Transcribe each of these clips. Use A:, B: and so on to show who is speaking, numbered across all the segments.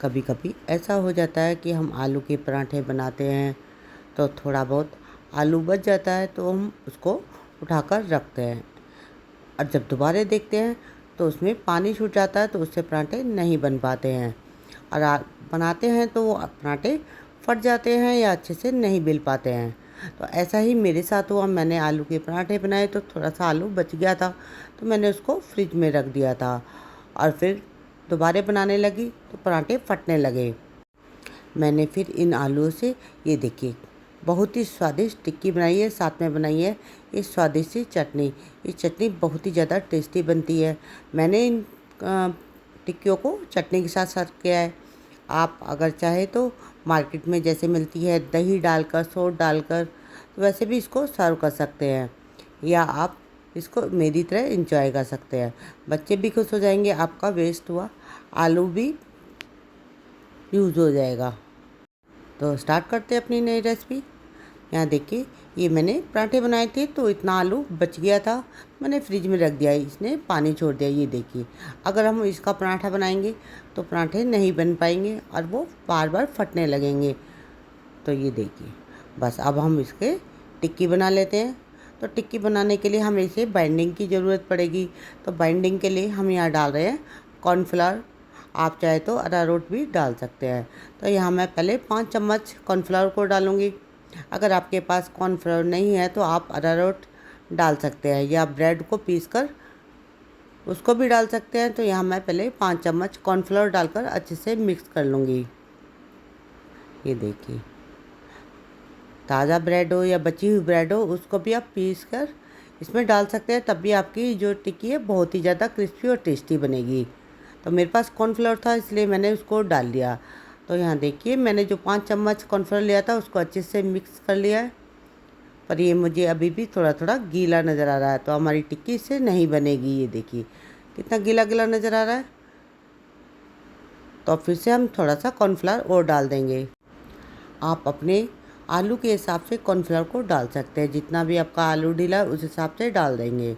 A: कभी कभी ऐसा हो जाता है कि हम आलू के पराठे बनाते हैं तो थोड़ा बहुत आलू बच जाता है तो हम उसको उठाकर रखते हैं और जब दोबारा देखते हैं तो उसमें पानी छूट जाता है तो उससे पराठे नहीं बन पाते हैं और बनाते हैं तो वो पराठे फट जाते हैं या अच्छे से नहीं बेल पाते हैं। तो ऐसा ही मेरे साथ हुआ, मैंने आलू के पराठे बनाए तो थोड़ा सा आलू बच गया था तो मैंने उसको फ्रिज में रख दिया था और फिर दोबारा बनाने लगी तो पराठे फटने लगे। मैंने फिर इन आलूओं से ये देखिए बहुत ही स्वादिष्ट टिक्की बनाई है, साथ में बनाई है ये स्वादिष्ट सी चटनी। ये चटनी बहुत ही ज़्यादा टेस्टी बनती है। मैंने इन टिक्कियों को चटनी के साथ सर्व किया है। आप अगर चाहे तो मार्केट में जैसे मिलती है दही डालकर सौंठ डालकर तो वैसे भी इसको सर्व कर सकते हैं या आप इसको मेरी तरह इंजॉय कर सकते हैं। बच्चे भी खुश हो जाएंगे, आपका वेस्ट हुआ आलू भी यूज़ हो जाएगा। तो स्टार्ट करते हैं अपनी नई रेसिपी। यहाँ देखिए ये मैंने पराठे बनाए थे तो इतना आलू बच गया था, मैंने फ्रिज में रख दिया, इसने पानी छोड़ दिया। ये देखिए अगर हम इसका पराठा बनाएंगे तो पराठे नहीं बन पाएंगे और वो बार बार फटने लगेंगे। तो ये देखिए बस अब हम इसके टिक्की बना लेते हैं। तो टिक्की बनाने के लिए हमें इसे बाइंडिंग की ज़रूरत पड़ेगी। तो बाइंडिंग के लिए हम यहाँ डाल रहे हैं कॉर्नफ्लावर, आप चाहे तो अरारोट भी डाल सकते हैं। तो यहाँ मैं पहले 5 चम्मच कॉर्नफ्लावर को डालूँगी। अगर आपके पास कॉर्नफ्लावर नहीं है तो आप अरारोट डाल सकते हैं या ब्रेड को पीस कर उसको भी डाल सकते हैं। तो यहाँ मैं पहले 5 चम्मच कॉर्नफ्लावर डालकर अच्छे से मिक्स कर लूँगी। ये देखिए ताज़ा ब्रेड हो या बची हुई ब्रेड हो उसको भी आप पीस कर इसमें डाल सकते हैं, तब भी आपकी जो टिक्की है बहुत ही ज़्यादा क्रिस्पी और टेस्टी बनेगी। तो मेरे पास कॉर्नफ्लोर था इसलिए मैंने उसको डाल दिया। तो यहाँ देखिए मैंने जो 5 चम्मच कॉर्नफ्लोर लिया था उसको अच्छे से मिक्स कर लिया है, पर ये मुझे अभी भी थोड़ा थोड़ा गीला नज़र आ रहा है तो हमारी टिक्की इससे नहीं बनेगी। ये देखिए कितना गीला गीला नज़र आ रहा है। तो फिर से हम थोड़ा सा कॉर्नफ्लावर और डाल देंगे। आप अपने आलू के हिसाब से कॉर्नफ्लावर को डाल सकते हैं, जितना भी आपका आलू ढीला है उस हिसाब से डाल देंगे।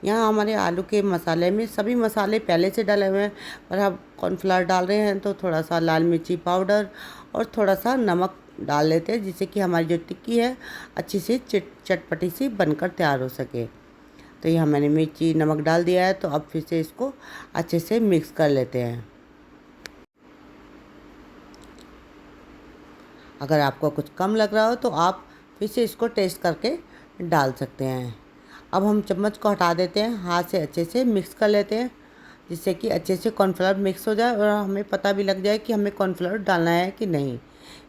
A: यहाँ हमारे आलू के मसाले में सभी मसाले पहले से डाले हुए हैं, पर हम कॉर्नफ्लावर डाल रहे हैं तो थोड़ा सा लाल मिर्ची पाउडर और थोड़ा सा नमक डाल लेते हैं, जिससे कि हमारी जो टिक्की है अच्छी सी चटपटी सी बनकर तैयार हो सके। तो यहाँ मैंने मिर्ची नमक डाल दिया है, तो अब फिर से इसको अच्छे से मिक्स कर लेते हैं। अगर आपको कुछ कम लग रहा हो तो आप फिर से इसको टेस्ट करके डाल सकते हैं। अब हम चम्मच को हटा देते हैं, हाथ से अच्छे से मिक्स कर लेते हैं, जिससे कि अच्छे से कॉर्नफ्लावर मिक्स हो जाए और हमें पता भी लग जाए कि हमें कॉर्नफ्लावर डालना है कि नहीं।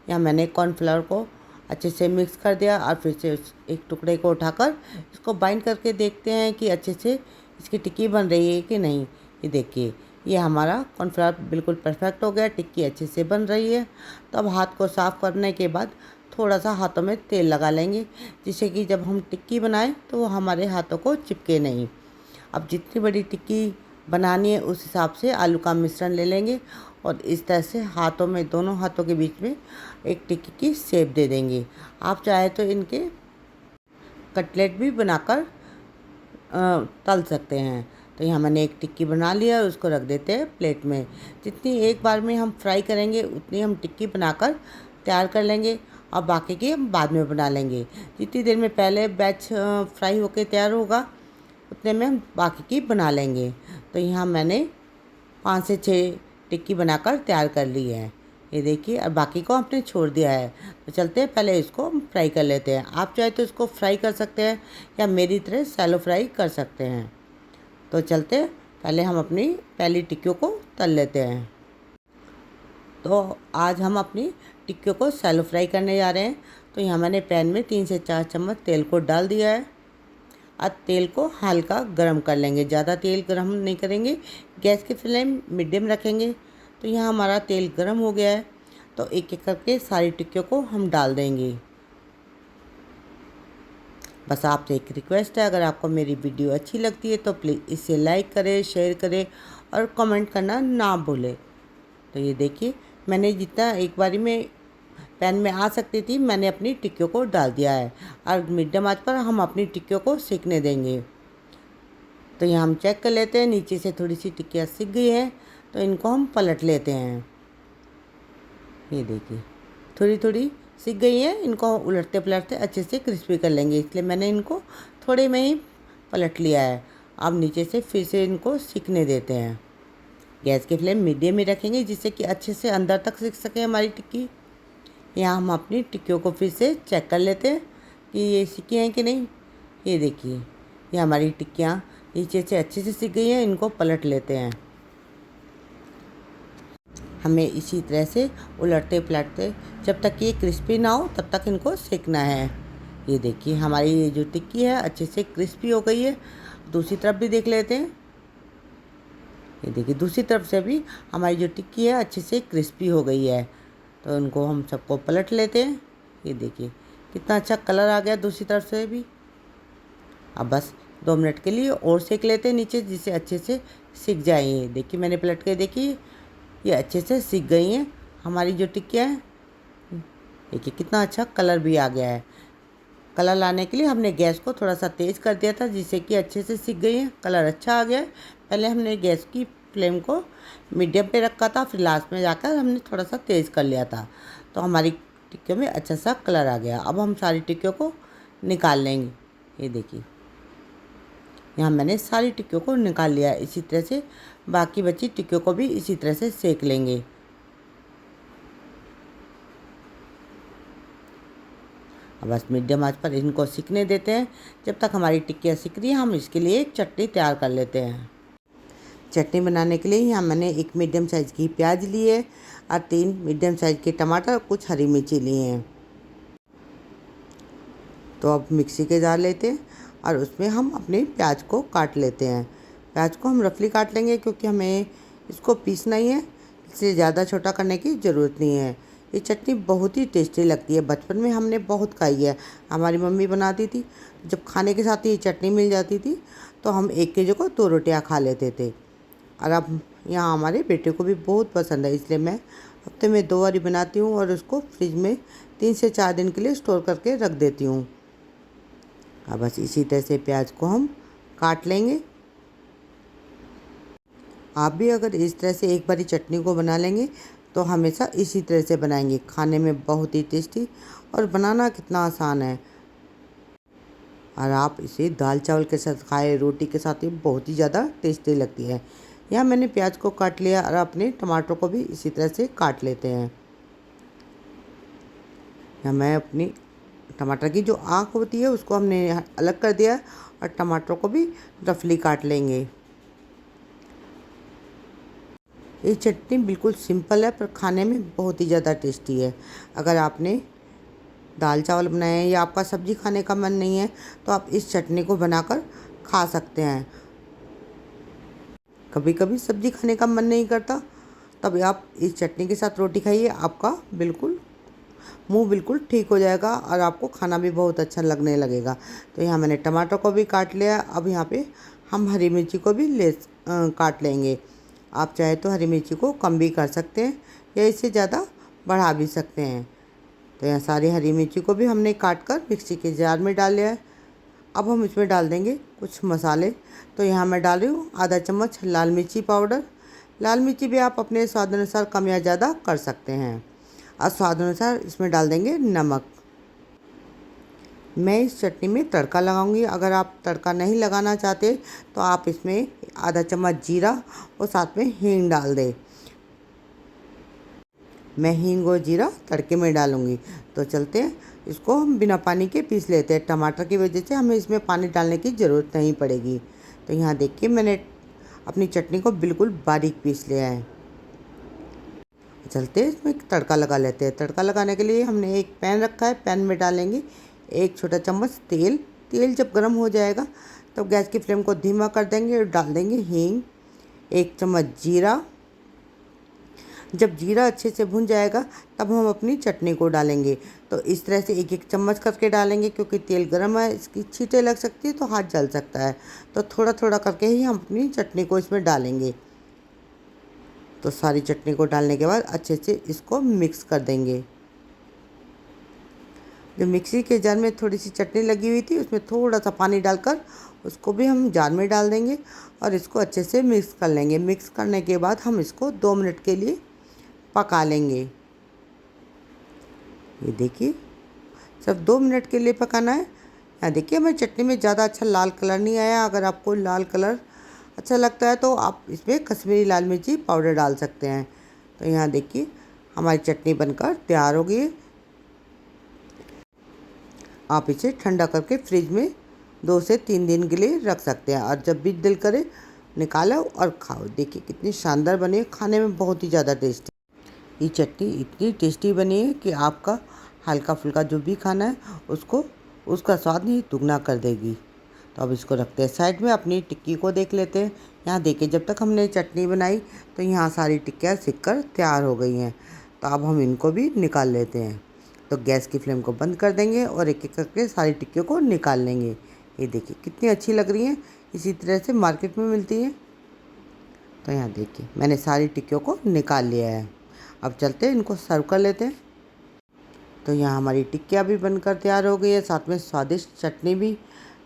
A: या मैंने कॉर्नफ्लावर को अच्छे से मिक्स कर दिया और फिर से एक टुकड़े को उठाकर इसको बाइंड करके देखते हैं कि अच्छे से इसकी टिक्की बन रही है कि नहीं। ये देखिए ये हमारा कॉर्नफ्लावर बिल्कुल परफेक्ट हो गया, टिक्की अच्छे से बन रही है। तो अब हाथ को साफ़ करने के बाद थोड़ा सा हाथों में तेल लगा लेंगे, जिससे कि जब हम टिक्की बनाएं तो वो हमारे हाथों को चिपके नहीं। अब जितनी बड़ी टिक्की बनानी है उस हिसाब से आलू का मिश्रण ले लेंगे और इस तरह से हाथों में, दोनों हाथों के बीच में एक टिक्की की शेप दे देंगे। आप चाहे तो इनके कटलेट भी बनाकर तल सकते हैं। तो यहाँ मैंने एक टिक्की बना लिया और उसको रख देते हैं प्लेट में। जितनी एक बार में हम फ्राई करेंगे उतनी हम टिक्की बनाकर तैयार कर लेंगे और बाकी की हम बाद में बना लेंगे। जितनी देर में पहले बैच फ्राई होकर तैयार होगा उतने में हम बाकी की बना लेंगे। तो यहाँ मैंने 5 से 6 टिक्की बनाकर तैयार कर ली है। ये देखिए और बाकी को हमने छोड़ दिया है। तो चलते हैं पहले इसको हम फ्राई कर लेते हैं। आप चाहे तो इसको फ्राई कर सकते हैं या मेरी तरह सैलो फ्राई कर सकते हैं। तो चलते हैं पहले हम अपनी पहली टिक्कियों को तल लेते हैं। तो आज हम अपनी टिक्कियों को सैलो फ्राई करने जा रहे हैं। तो यहाँ मैंने पैन में 3 से 4 चम्मच तेल को डाल दिया है। अब तेल को हल्का गर्म कर लेंगे, ज़्यादा तेल गर्म नहीं करेंगे, गैस की फ्लेम मीडियम रखेंगे। तो यहाँ हमारा तेल गर्म हो गया है, तो एक एक करके सारी टिक्कियों को हम डाल देंगे। बस आपसे एक रिक्वेस्ट है, अगर आपको मेरी वीडियो अच्छी लगती है तो प्लीज़ इसे लाइक करें, शेयर करें और कमेंट करना ना भूलें। तो ये देखिए मैंने जितना एक बारी में पैन में आ सकती थी मैंने अपनी टिक्कियों को डाल दिया है और मीडियम आंच पर हम अपनी टिक्कियों को सेकने देंगे। तो यहाँ हम चेक कर लेते हैं, नीचे से थोड़ी सी टिक्कियाँ सिक गई हैं तो इनको हम पलट लेते हैं। ये देखिए थोड़ी थोड़ी सिक गई है, इनको उलटते पलटते अच्छे से क्रिस्पी कर लेंगे, इसलिए मैंने इनको थोड़े में ही पलट लिया है। अब नीचे से फिर से इनको सिकने देते हैं। गैस की फ्लेम मीडियम में रखेंगे जिससे कि अच्छे से अंदर तक सिक सके हमारी टिक्की। यहाँ हम अपनी टिक्कियों को फिर से चेक कर लेते हैं कि ये सिकी हैं कि नहीं। ये देखिए ये हमारी टिक्कियाँ नीचे से अच्छे से सिक गई हैं, इनको पलट लेते हैं। हमें इसी तरह से उलटते पलटते जब तक ये क्रिस्पी ना हो तब तक इनको सेकना है। ये देखिए हमारी ये जो टिक्की है अच्छे से क्रिस्पी हो गई है। दूसरी तरफ भी देख लेते हैं। ये देखिए दूसरी तरफ से भी हमारी जो टिक्की है अच्छे से क्रिस्पी हो गई है, तो उनको हम सबको पलट लेते हैं। ये देखिए कितना अच्छा कलर आ गया दूसरी तरफ से भी। अब बस 2 मिनट के लिए और सेक लेते हैं नीचे, जिससे अच्छे से सिक जाए। ये देखिए मैंने पलट के देखी, ये अच्छे से सिक गई हैं हमारी जो टिक्कियाँ हैं। देखिए कितना अच्छा कलर भी आ गया है। कलर लाने के लिए हमने गैस को थोड़ा सा तेज़ कर दिया था, जिससे कि अच्छे से सिक गई है, कलर अच्छा आ गया है। पहले हमने गैस की फ्लेम को मीडियम पे रखा था, फिर लास्ट में जाकर हमने थोड़ा सा तेज़ कर लिया था, तो हमारी टिक्कियों में अच्छा सा कलर आ गया। अब हम सारी टिक्कियों को निकाल लेंगे। ये देखिए यहाँ मैंने सारी टिक्कियों को निकाल लिया है। इसी तरह से बाकी बची टिक्कियों को भी इसी तरह से सेक लेंगे। अब बस मीडियम आंच पर इनको सिकने देते हैं। जब तक हमारी टिक्कियाँ सिक रही हैं हम इसके लिए एक चटनी तैयार कर लेते हैं। चटनी बनाने के लिए यहाँ मैंने एक मीडियम साइज़ की प्याज ली है और 3 मीडियम साइज़ के टमाटर, कुछ हरी मिर्ची लिए हैं। तो अब मिक्सी के जार लेते हैं और उसमें हम अपने प्याज को काट लेते हैं। प्याज को हम रफली काट लेंगे क्योंकि हमें इसको पीसना ही है, इसलिए ज़्यादा छोटा करने की ज़रूरत नहीं है। ये चटनी बहुत ही टेस्टी लगती है, बचपन में हमने बहुत खाई है। हमारी मम्मी बनाती थी, जब खाने के साथ ये चटनी मिल जाती थी तो हम एक की जगह 2 रोटियाँ खा लेते थे। और अब यहाँ हमारे बेटे को भी बहुत पसंद है, इसलिए मैं हफ्ते में 2 बारी बनाती हूँ और उसको फ्रिज में 3 से 4 दिन के लिए स्टोर करके रख देती हूँ। अब बस इसी तरह से प्याज को हम काट लेंगे। आप भी अगर इस तरह से एक बारी चटनी को बना लेंगे तो हमेशा इसी तरह से बनाएंगे, खाने में बहुत ही टेस्टी और बनाना कितना आसान है। और आप इसे दाल चावल के साथ खाएं, रोटी के साथ, ये बहुत ही ज़्यादा टेस्टी लगती है। यहाँ मैंने प्याज को काट लिया और अपने टमाटर को भी इसी तरह से काट लेते हैं। यहाँ मैं अपनी टमाटर की जो आँख होती है उसको हमने अलग कर दिया और टमाटर को भी रफली काट लेंगे। ये चटनी बिल्कुल सिंपल है पर खाने में बहुत ही ज़्यादा टेस्टी है। अगर आपने दाल चावल बनाए हैं या आपका सब्ज़ी खाने का मन नहीं है तो आप इस चटनी को बनाकर खा सकते हैं। कभी कभी सब्ज़ी खाने का मन नहीं करता, तब आप इस चटनी के साथ रोटी खाइए, आपका मुंह बिल्कुल ठीक हो जाएगा और आपको खाना भी बहुत अच्छा लगने लगेगा। तो यहाँ मैंने टमाटर को भी काट लिया। अब यहाँ पे हम हरी मिर्ची को भी काट लेंगे। आप चाहे तो हरी मिर्ची को कम भी कर सकते हैं या इससे ज़्यादा बढ़ा भी सकते हैं। तो यहाँ सारी हरी मिर्ची को भी हमने काट कर मिक्सी के जार में डाल लिया है। अब हम इसमें डाल देंगे कुछ मसाले। तो यहाँ मैं डाल रही हूँ आधा चम्मच लाल मिर्ची पाउडर। लाल मिर्ची भी आप अपने स्वाद अनुसार कम या ज़्यादा कर सकते हैं। और स्वाद अनुसार इसमें डाल देंगे नमक। मैं इस चटनी में तड़का लगाऊंगी। अगर आप तड़का नहीं लगाना चाहते तो आप इसमें आधा चम्मच जीरा और साथ में हींग डाल दें। मैं हींग और जीरा तड़के में डालूंगी। तो चलते हैं, इसको हम बिना पानी के पीस लेते हैं। टमाटर की वजह से हमें इसमें पानी डालने की ज़रूरत नहीं पड़ेगी। तो यहाँ देखिए मैंने अपनी चटनी को बिल्कुल बारीक पीस लिया है। चलते हैं इसमें तड़का लगा लेते हैं। तड़का लगाने के लिए हमने एक पैन रखा है, पैन में डालेंगे 1 छोटा चम्मच तेल। तेल जब गर्म हो जाएगा तो गैस की फ्लेम को धीमा कर देंगे और डाल देंगे हींग, 1 चम्मच जीरा। जब जीरा अच्छे से भुन जाएगा तब हम अपनी चटनी को डालेंगे। तो इस तरह से 1-1 चम्मच करके डालेंगे, क्योंकि तेल गर्म है, इसकी छींटे लग सकती है तो हाथ जल सकता है। तो थोड़ा थोड़ा करके ही हम अपनी चटनी को इसमें डालेंगे। तो सारी चटनी को डालने के बाद अच्छे से इसको मिक्स कर देंगे। जो मिक्सी के जार में थोड़ी सी चटनी लगी हुई थी उसमें थोड़ा सा पानी डालकर उसको भी हम जार में डाल देंगे और इसको अच्छे से मिक्स कर लेंगे। मिक्स करने के बाद हम इसको 2 मिनट के लिए पका लेंगे। ये देखिए, सिर्फ 2 मिनट के लिए पकाना है। यहाँ देखिए हमें चटनी में ज़्यादा अच्छा लाल कलर नहीं आया। अगर आपको लाल कलर अच्छा लगता है तो आप इसमें कश्मीरी लाल मिर्ची पाउडर डाल सकते हैं। तो यहाँ देखिए हमारी चटनी बनकर तैयार हो गई है। आप इसे ठंडा करके फ्रिज में 2 से 3 दिन के लिए रख सकते हैं और जब भी दिल करे निकालो और खाओ। देखिए कितनी शानदार बनी है, खाने में बहुत ही ज़्यादा टेस्टी। ये चटनी इतनी टेस्टी बनी है कि आपका हल्का फुल्का जो भी खाना है उसको उसका स्वाद ही दुगना कर देगी। तो अब इसको रखते हैं साइड में, अपनी टिक्की को देख लेते हैं। यहाँ देखिए जब तक हमने चटनी बनाई तो यहाँ सारी टिक्कियाँ सिक कर तैयार हो गई हैं। तो अब हम इनको भी निकाल लेते हैं। तो गैस की फ्लेम को बंद कर देंगे और एक एक करके सारी टिक्कियों को निकाल लेंगे। ये देखिए कितनी अच्छी लग रही हैं, इसी तरह से मार्केट में मिलती है। तो यहाँ देखिए मैंने सारी टिक्कियों को निकाल लिया है। अब चलते हैं इनको सर्व कर लेते हैं। तो यहाँ हमारी टिक्कियाँ भी बनकर तैयार हो गई है, साथ में स्वादिष्ट चटनी भी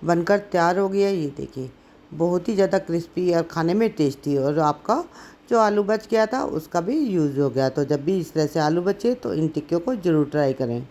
A: बनकर तैयार हो गई है। ये देखिए बहुत ही ज़्यादा क्रिस्पी और खाने में टेस्टी, और आपका जो आलू बच गया था उसका भी यूज़ हो गया। तो जब भी इस तरह से आलू बचे तो इन टिक्कियों को ज़रूर ट्राई करें।